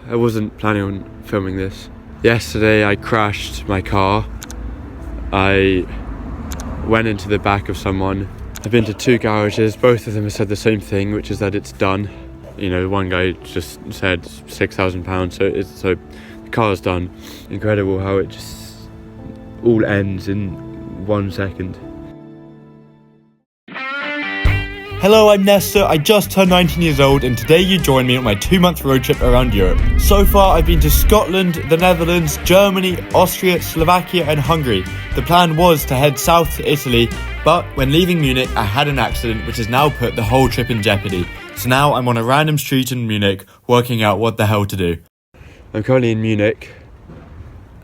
I wasn't planning on filming this. Yesterday I crashed my car. I went into the back of someone. I've been to 2 garages, both of them have said the same thing, which is that it's done. You know, one guy just said £6,000, so the car's done. Incredible how it just all ends in 1 second. Hello, I'm Nestor. I just turned 19 years old and today you join me on my 2-month road trip around Europe. So far I've been to Scotland, the Netherlands, Germany, Austria, Slovakia and Hungary. The plan was to head south to Italy, but when leaving Munich I had an accident which has now put the whole trip in jeopardy. So now I'm on a random street in Munich working out what the hell to do. I'm currently in Munich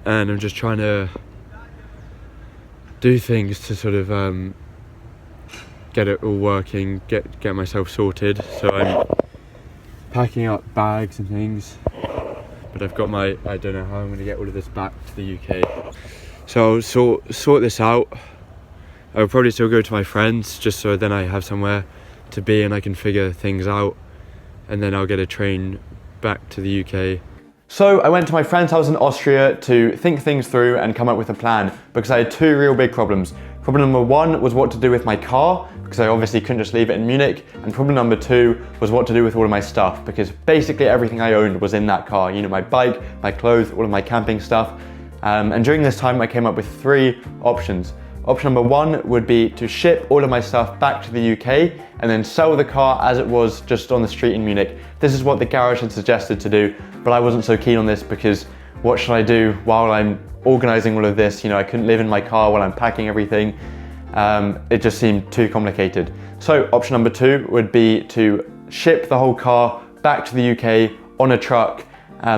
and I'm just trying to do things to sort of get it all working, get myself sorted. So I'm packing up bags and things, but I've got I don't know how I'm going to get all of this back to the UK. So I'll sort this out. I'll probably still go to my friends just so then I have somewhere to be and I can figure things out, and then I'll get a train back to the UK. So I went to my friend's house in Austria to think things through and come up with a plan because I had 2 real big problems. Problem number 1 was what to do with my car, because I obviously couldn't just leave it in Munich. And problem number 2 was what to do with all of my stuff, because basically everything I owned was in that car. You know, my bike, my clothes, all of my camping stuff. And during this time I came up with 3 options. Option number 1 would be to ship all of my stuff back to the UK and then sell the car as it was just on the street in Munich. This is what the garage had suggested to do, but I wasn't so keen on this because what should I do while I'm organising all of this? You know, I couldn't live in my car while I'm packing everything. It just seemed too complicated. So option number 2 would be to ship the whole car back to the UK on a truck.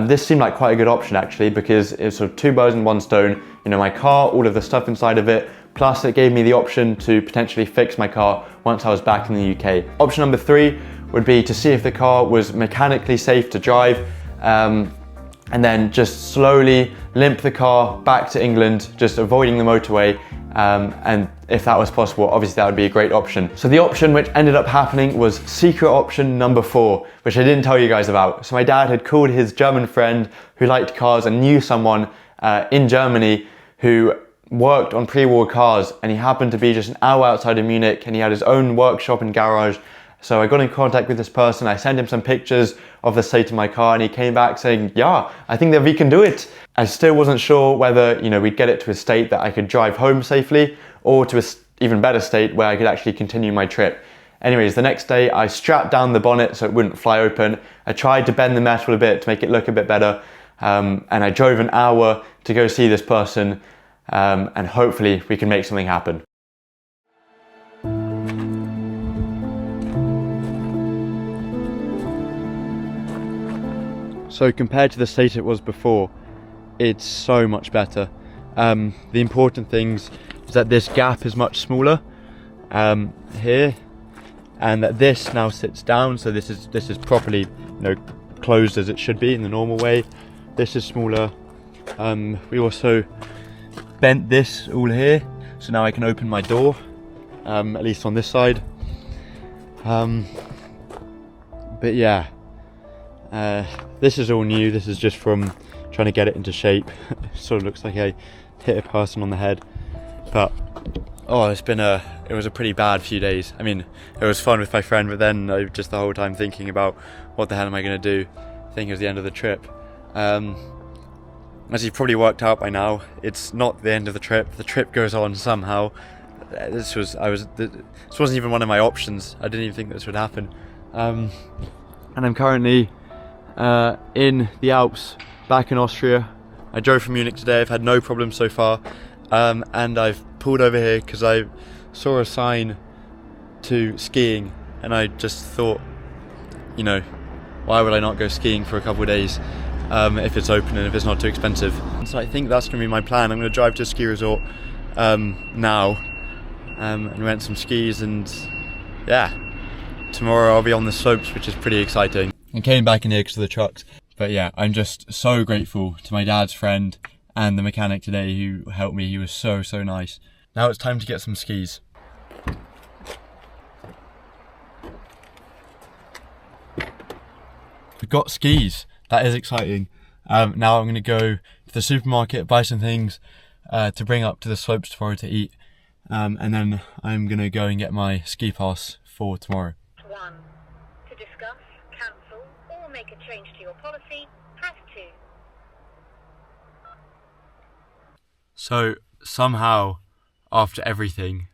This seemed like quite a good option actually, because it's sort of 2 birds in 1 stone. You know, my car, all of the stuff inside of it, plus it gave me the option to potentially fix my car once I was back in the UK. Option number 3 would be to see if the car was mechanically safe to drive, and then just slowly limp the car back to England, just avoiding the motorway. And if that was possible, obviously that would be a great option. So the option which ended up happening was secret option number 4, which I didn't tell you guys about. So my dad had called his German friend who liked cars and knew someone in Germany who worked on pre-war cars, and he happened to be just an hour outside of Munich and he had his own workshop and garage. So I got in contact with this person, I sent him some pictures of the state of my car and he came back saying, yeah, I think that we can do it. I still wasn't sure whether, you know, we'd get it to a state that I could drive home safely, or to an even better state where I could actually continue my trip. Anyways, the next day I strapped down the bonnet so it wouldn't fly open. I tried to bend the metal a bit to make it look a bit better. And I drove an hour to go see this person, and hopefully we can make something happen. So compared to the state it was before, it's so much better. The important things is that this gap is much smaller here, and that this now sits down, so this is properly, you know, closed as it should be in the normal way. This is smaller. We also bent this all here, so now I can open my door, at least on this side. But yeah, this is all new. This is just from trying to get it into shape. It sort of looks like I hit a person on the head, but oh, it was a pretty bad few days. I mean, it was fun with my friend, but then I just the whole time thinking about what the hell am I going to do. I think it was the end of the trip. As you've probably worked out by now, it's not the end of the trip. The trip goes on somehow. This wasn't even one of my options. I didn't even think this would happen. And I'm currently in the Alps, back in Austria. I drove from Munich today. I've had no problems so far. And I've pulled over here because I saw a sign to skiing, and I just thought, you know, why would I not go skiing for a couple of days if it's open and if it's not too expensive. And so I think that's going to be my plan. I'm going to drive to a ski resort now and rent some skis, and yeah, tomorrow I'll be on the slopes, which is pretty exciting. I came back in here because of the trucks, but yeah, I'm just so grateful to my dad's friend and the mechanic today who helped me. He was so nice. Now it's time to get some skis. We've got skis. that is exciting. Now I'm going to go to the supermarket, buy some things to bring up to the slopes tomorrow to eat. And then I'm going to go and get my ski pass for tomorrow. 1. To discuss, cancel, or make a change to your policy, press 2. So somehow, after everything,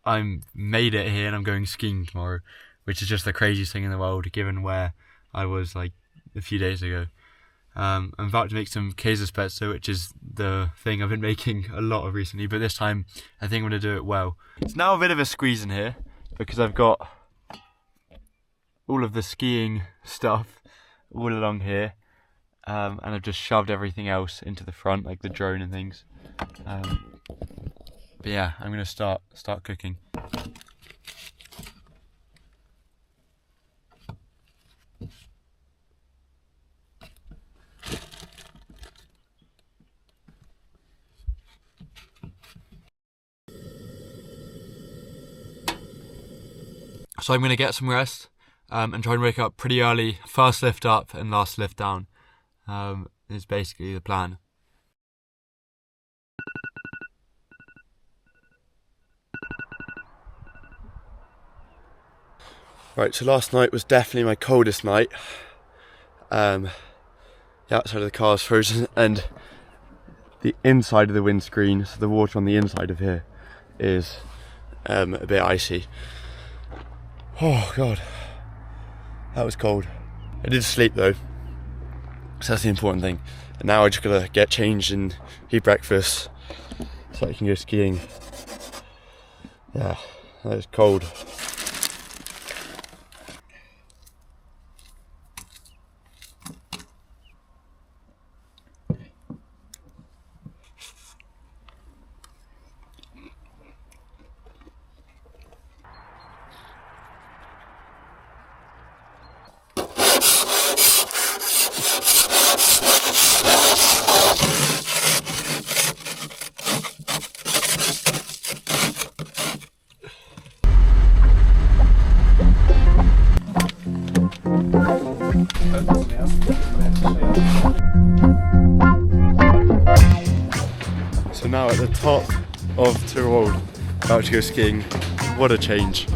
I'm made it here and I'm going skiing tomorrow, which is just the craziest thing in the world given where I was like a few days ago. I'm about to make some Käsespätzle, which is the thing I've been making a lot of recently, but this time I think I'm going to do it well. It's now a bit of a squeeze in here because I've got all of the skiing stuff all along here, and I've just shoved everything else into the front, like the drone and things. But yeah, I'm going to start cooking. So I'm going to get some rest and try and wake up pretty early. First lift up and last lift down is basically the plan. Right, so last night was definitely my coldest night. The outside of the car is frozen and the inside of the windscreen, so the water on the inside of here, is a bit icy. Oh god, that was cold. I did sleep though, so that's the important thing. And now I just gotta get changed and eat breakfast so I can go skiing. Yeah, that is cold. So now at the top of Tyrol, about to go skiing. What a change.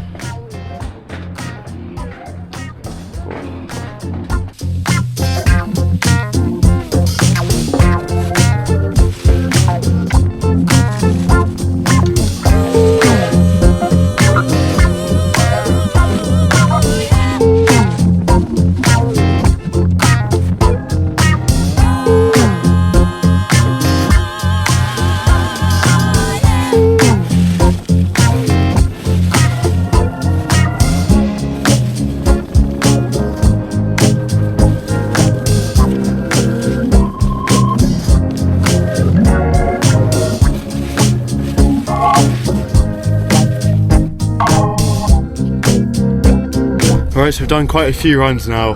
Alright, so we've done quite a few runs now,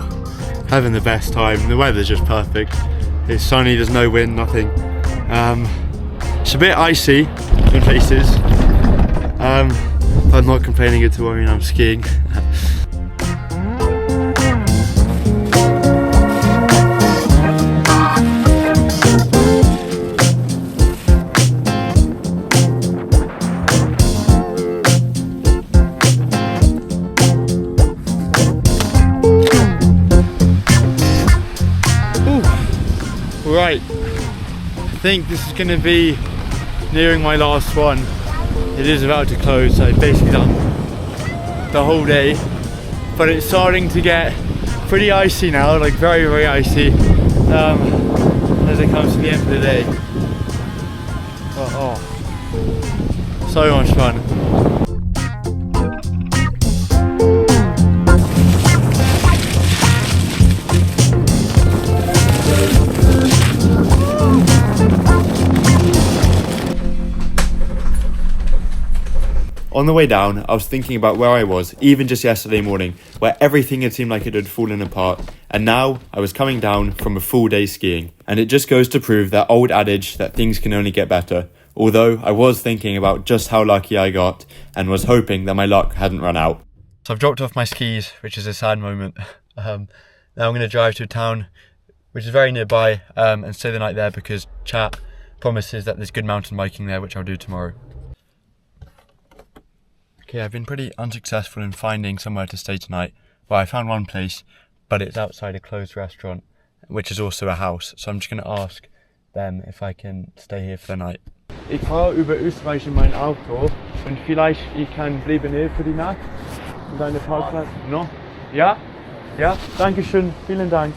having the best time. The weather's just perfect. It's sunny, there's no wind, nothing. It's a bit icy in places, but I'm not complaining at all. I mean, I'm skiing. Right, I think this is going to be nearing my last one. It is about to close, so I've basically done the whole day, but it's starting to get pretty icy now, like very, very icy as it comes to the end of the day. So much fun. On the way down, I was thinking about where I was, even just yesterday morning, where everything had seemed like it had fallen apart, and now I was coming down from a full day skiing. And it just goes to prove that old adage that things can only get better, although I was thinking about just how lucky I got, and was hoping that my luck hadn't run out. So I've dropped off my skis, which is a sad moment. Now I'm going to drive to a town which is very nearby, and stay the night there because chat promises that there's good mountain biking there, which I'll do tomorrow. Okay, I've been pretty unsuccessful in finding somewhere to stay tonight. Well, I found one place, but it's outside a closed restaurant, which is also a house. So I'm just going to ask them if I can stay here for the night. Ich fahre über Österreich in mein Auto und vielleicht ich kann bleiben hier für die Nacht und deine Parkplatz. No? Ja? Ja? Dankeschön. Vielen Dank.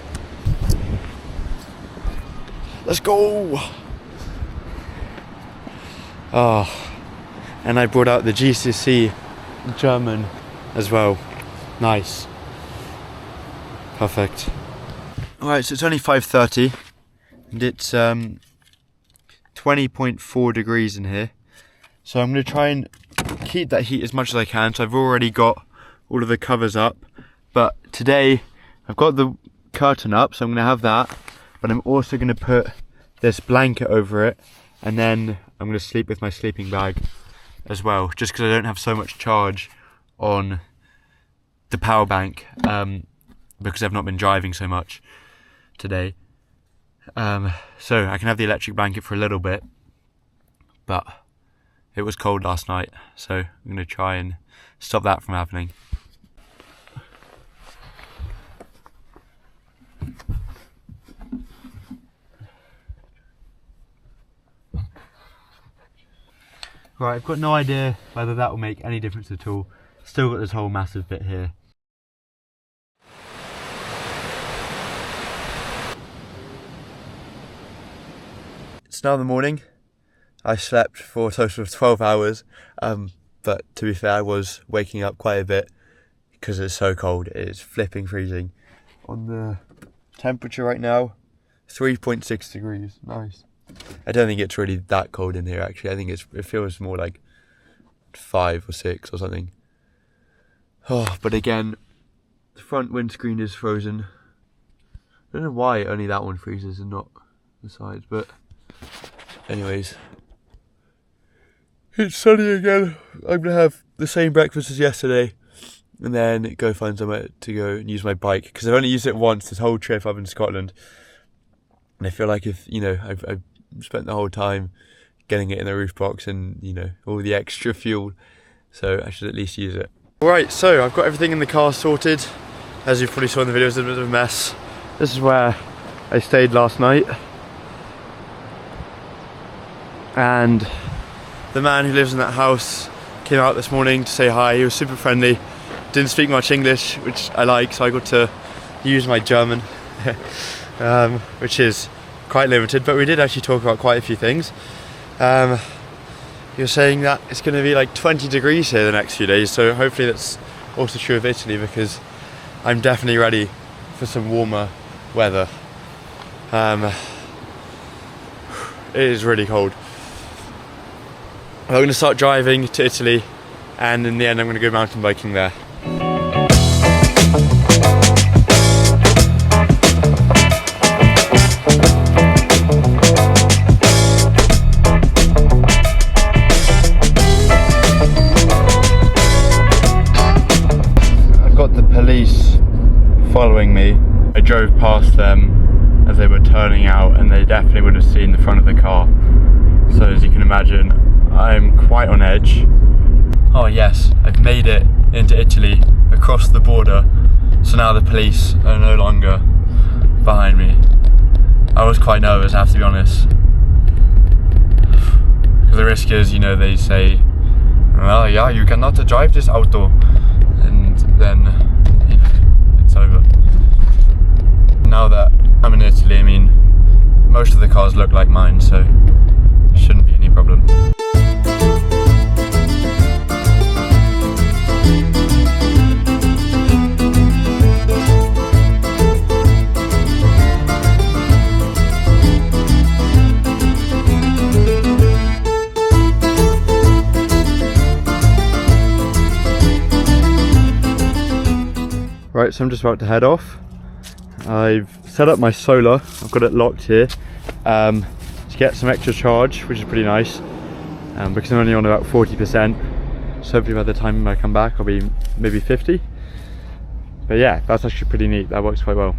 Let's go! Oh, and I brought out the GCSE German as well. Nice. Perfect. Alright, so it's only 5:30 and it's 20.4 degrees in here. So I'm going to try and keep that heat as much as I can. So I've already got all of the covers up, but today I've got the curtain up, so I'm going to have that, but I'm also going to put this blanket over it, and then I'm going to sleep with my sleeping bag as well, just because I don't have so much charge on the power bank, because I've not been driving so much today. So I can have the electric blanket for a little bit, but it was cold last night, so I'm going to try and stop that from happening. Right, I've got no idea whether that will make any difference at all. Still got this whole massive bit here. It's now the morning. I slept for a total of 12 hours, but to be fair, I was waking up quite a bit because it's so cold. It's flipping freezing. On the temperature right now, 3.6 degrees. Nice. I don't think it's really that cold in here actually. I think it feels more like 5 or 6 or something. Oh, but again, the front windscreen is frozen. I don't know why only that one freezes and not the sides, but anyways. It's sunny again. I'm gonna have the same breakfast as yesterday and then go find somewhere to go and use my bike, because I've only used it once this whole trip up in Scotland. And I feel like if, you know, I've spent the whole time getting it in the roof box and, you know, all the extra fuel, so I should at least use it. Alright, so I've got everything in the car sorted. As you probably saw in the video, it was a bit of a mess. This is where I stayed last night. And the man who lives in that house came out this morning to say hi. He was super friendly. Didn't speak much English, which I like, so I got to use my German. Which is quite limited, but we did actually talk about quite a few things. You're saying that it's going to be like 20 degrees here the next few days, so hopefully that's also true of Italy, because I'm definitely ready for some warmer weather. It is really cold. I'm going to start driving to Italy, and in the end I'm going to go mountain biking there. Following me. I drove past them as they were turning out, and they definitely would have seen the front of the car. So as you can imagine, I'm quite on edge. Oh yes, I've made it into Italy, across the border. So now the police are no longer behind me. I was quite nervous, I have to be honest. Because the risk is, you know, they say, well, yeah, you cannot drive this auto. And then, you know, it's over. Now that I'm in Italy, I mean, most of the cars look like mine, so it shouldn't be any problem. Right, so I'm just about to head off. I've set up my solar, I've got it locked here to get some extra charge, which is pretty nice, because I'm only on about 40%, so hopefully by the time I come back I'll be maybe 50. But yeah, that's actually pretty neat, that works quite well.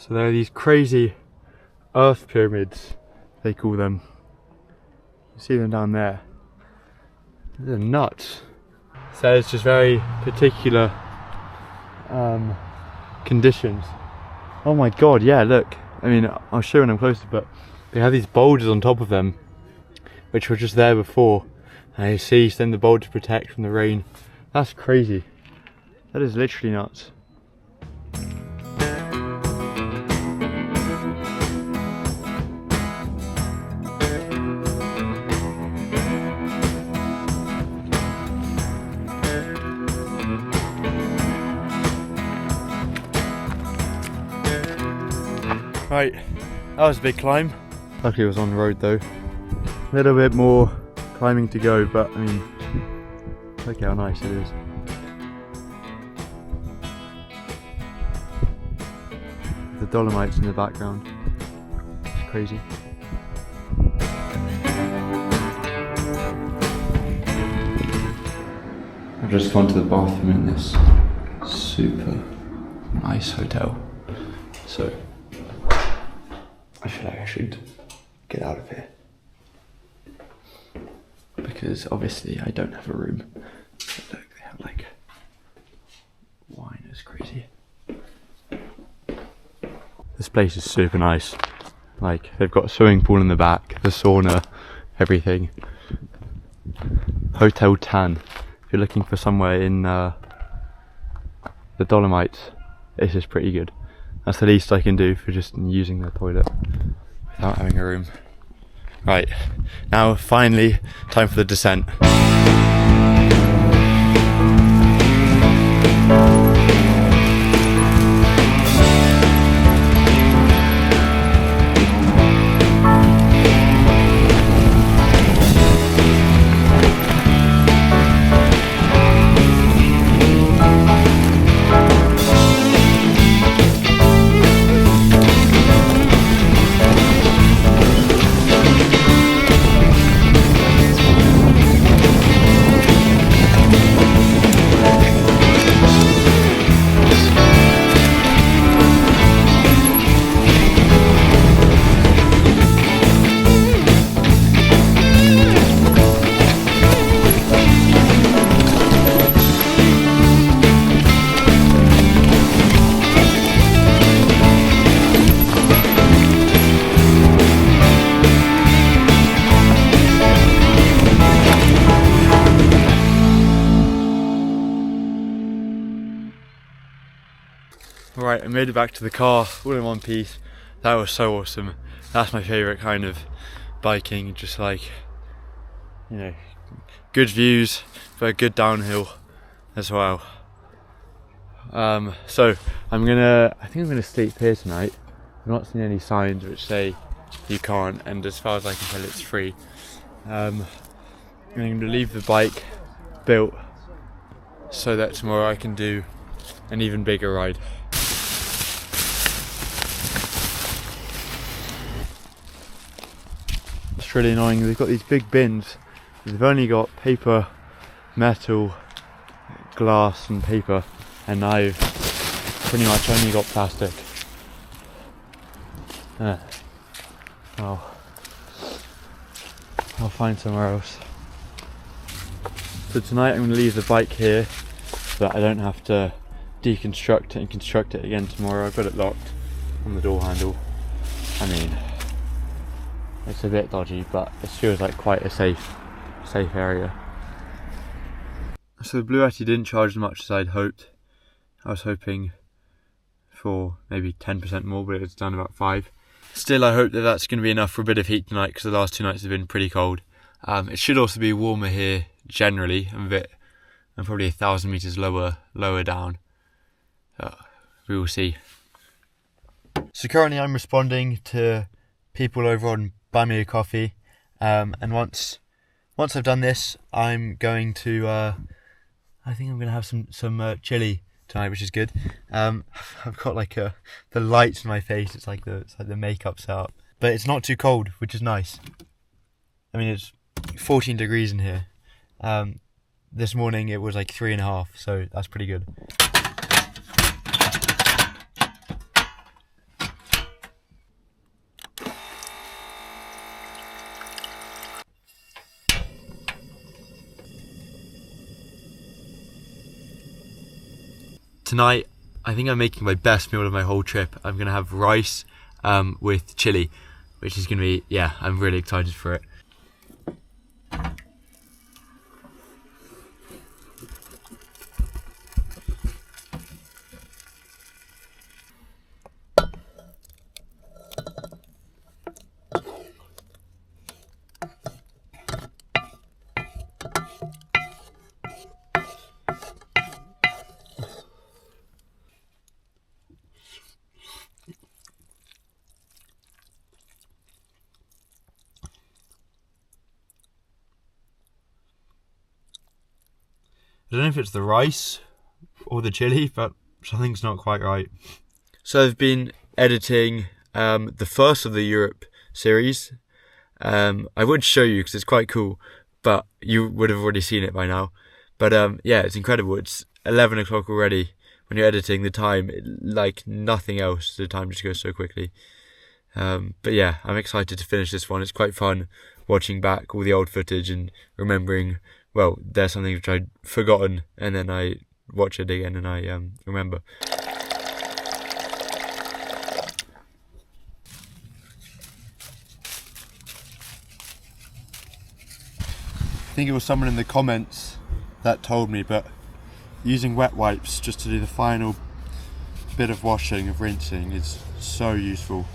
So there are these crazy earth pyramids, they call them. You see them down there. They're nuts. So it's just very particular conditions. Oh my god, yeah, look. I mean, I'll show when I'm closer, but they have these boulders on top of them, which were just there before. And you see, then the boulder protect from the rain. That's crazy. That is literally nuts. Right, that was a big climb. Luckily it was on the road though. A little bit more climbing to go, but I mean, look how nice it is. The Dolomites in the background. It's crazy. I've just gone to the bathroom in this super nice hotel. So I feel like I should get out of here. Because obviously I don't have a room. But look, they have like wine, it's crazy. This place is super nice. Like, they've got a swimming pool in the back, the sauna, everything. Hotel Tan. If you're looking for somewhere in the Dolomites, this is pretty good. That's the least I can do for just using their toilet without having a room. Right, now finally, time for the descent. Right, I made it back to the car all in one piece. That was so awesome. That's my favourite kind of biking, just like, you know, good views, but good downhill as well. So I think I'm gonna sleep here tonight. I've not seen any signs which say you can't, and as far as I can tell it's free. I'm gonna leave the bike built so that tomorrow I can do an even bigger ride. It's really annoying, they've got these big bins. They've only got paper, metal, glass and paper, and I've pretty much only got plastic. I'll find somewhere else. So tonight I'm going to leave the bike here so that I don't have to deconstruct it and construct it again tomorrow. I've got it locked on the door handle. I mean, it's a bit dodgy, but it feels like quite a safe area. So the Blue Yeti didn't charge as much as I'd hoped. I was hoping for maybe 10% more, but it's done about 5. Still, I hope that that's going to be enough for a bit of heat tonight, because the last 2 nights have been pretty cold. It should also be warmer here generally. I'm probably 1,000 meters lower down. We will see. So currently I'm responding to people over on Buy Me a Coffee, and once I've done this, I'm going to I think I'm going to have some chili tonight, which is good. I've got like the lights in my face. It's like the makeup setup, but it's not too cold, which is nice. I mean, it's 14 degrees in here. This morning it was like 3.5, so that's pretty good. tonight I think I'm making my best meal of my whole trip. I'm gonna have rice with chili, which is gonna be, yeah, I'm really excited for it. I don't know if it's the rice or the chili, but something's not quite right. So I've been editing the first of the Europe series. I would show you because it's quite cool, but you would have already seen it by now. But yeah, it's incredible. It's 11 o'clock already. When you're editing, the time, like nothing else, the time just goes so quickly. But yeah, I'm excited to finish this one. It's quite fun watching back all the old footage and remembering, well, there's something which I'd forgotten, and then I watch it again and I remember. I think it was someone in the comments that told me, but using wet wipes just to do the final bit of washing, of rinsing, is so useful.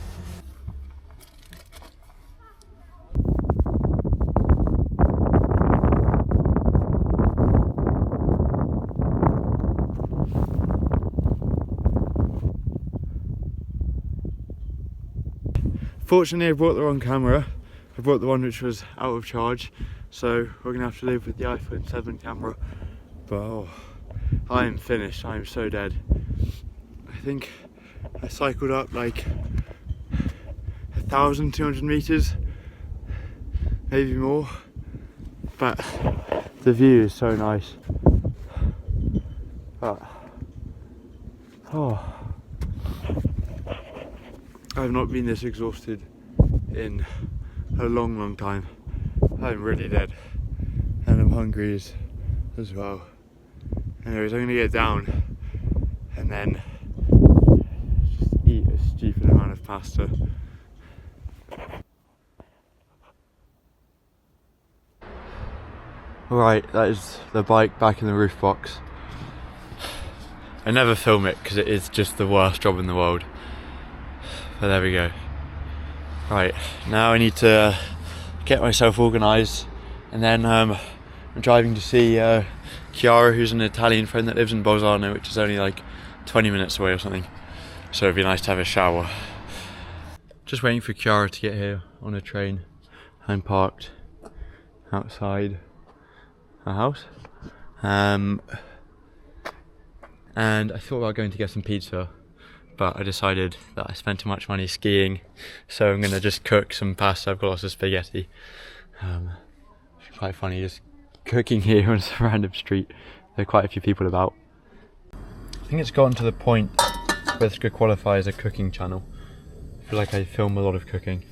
Fortunately, I brought the wrong camera. I brought the one which was out of charge, so we're gonna have to live with the iPhone 7 camera. But oh, I am finished. I am so dead. I think I cycled up like 1,200 meters, maybe more. But the view is so nice. But oh, I've not been this exhausted in a long time. I'm really dead, and I'm hungry as well. Anyways, I'm gonna get down and then just eat a stupid amount of pasta. Alright, that is the bike back in the roof box. I never film it because it is just the worst job in the world. But there we go. Right, now I need to get myself organised, and then I'm driving to see Chiara, who's an Italian friend that lives in Bolzano, which is only like 20 minutes away or something. So it'd be nice to have a shower. Just waiting for Chiara to get here on a train. I'm parked outside our house. And I thought about going to get some pizza, but I decided that I spent too much money skiing, so I'm gonna just cook some pasta. I've got lots of spaghetti. It's quite funny just cooking here on some random street. There are quite a few people about. I think it's gotten to the point where this could qualify as a cooking channel. I feel like I film a lot of cooking.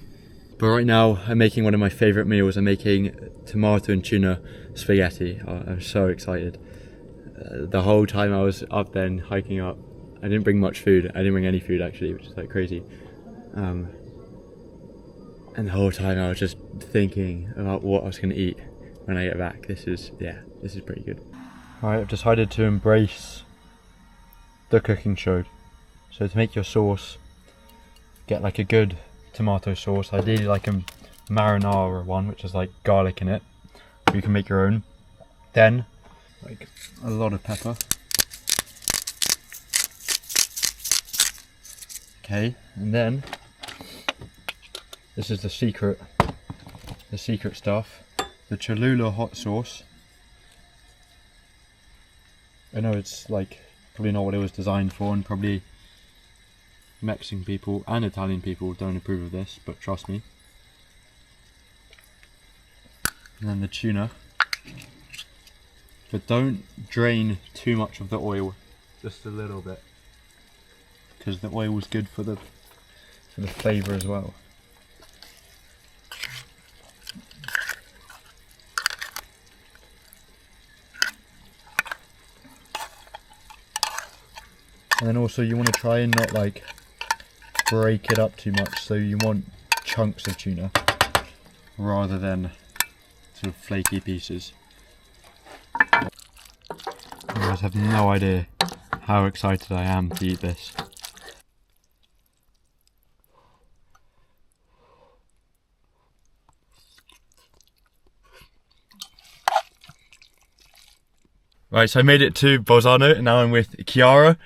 But right now I'm making one of my favourite meals. I'm making tomato and tuna spaghetti. Oh, I'm so excited. The whole time I was up then hiking up, I didn't bring much food. I didn't bring any food actually, which is like crazy. And the whole time I was just thinking about what I was going to eat when I get back. This is pretty good. Alright, I've decided to embrace the cooking show. So to make your sauce, get like a good tomato sauce, ideally like a marinara one, which is like garlic in it. You can make your own. Then, like a lot of pepper. Okay, and then this is the secret stuff, the Cholula hot sauce. I know it's like probably not what it was designed for, and probably Mexican people and Italian people don't approve of this, but trust me. And then the tuna. But don't drain too much of the oil, just a little bit, because the oil is good for the flavour as well. And then also you want to try and not like break it up too much, so you want chunks of tuna rather than sort of flaky pieces. You guys have no idea how excited I am to eat this. Right, so I made it to Bolzano and now I'm with Chiara.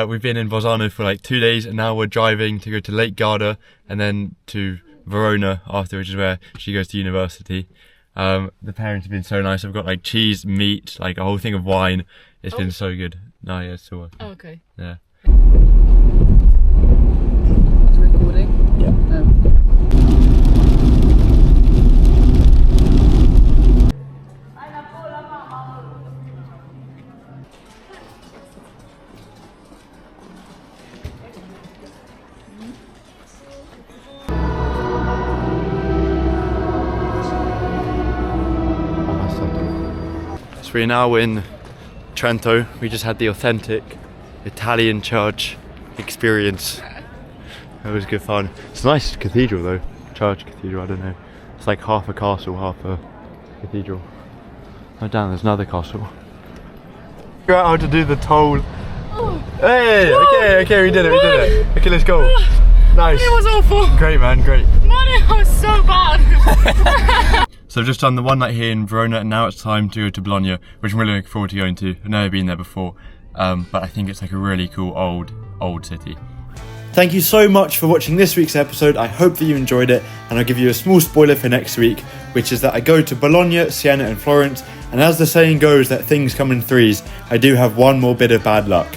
We've been in Bolzano for like 2 days and now we're driving to go to Lake Garda and then to Verona after, which is where she goes to university. The parents have been so nice. I've got like cheese, meat, like a whole thing of wine. It's been so good. No, yeah, it's still working. Oh, okay. Yeah. It's recording? Yeah. So we're now in Trento. We just had the authentic Italian church experience. It was good fun. It's a nice cathedral though. Church cathedral, I don't know. It's like half a castle, half a cathedral. Oh damn, there's another castle. Figure out how to do the toll. Oh. Hey, Whoa. okay, we did it. Okay, let's go. Nice. It was awful. Great man, great. Man, it was so bad. So I've just done the one night here in Verona and now it's time to go to Bologna, which I'm really looking forward to going to. I've never been there before, but I think it's like a really cool old city. Thank you so much for watching this week's episode. I hope that you enjoyed it, and I'll give you a small spoiler for next week, which is that I go to Bologna, Siena and Florence, and as the saying goes that things come in threes, I do have one more bit of bad luck.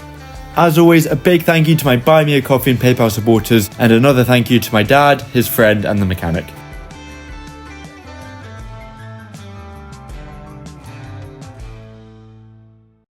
As always, a big thank you to my Buy Me a Coffee and PayPal supporters, and another thank you to my dad, his friend and the mechanic.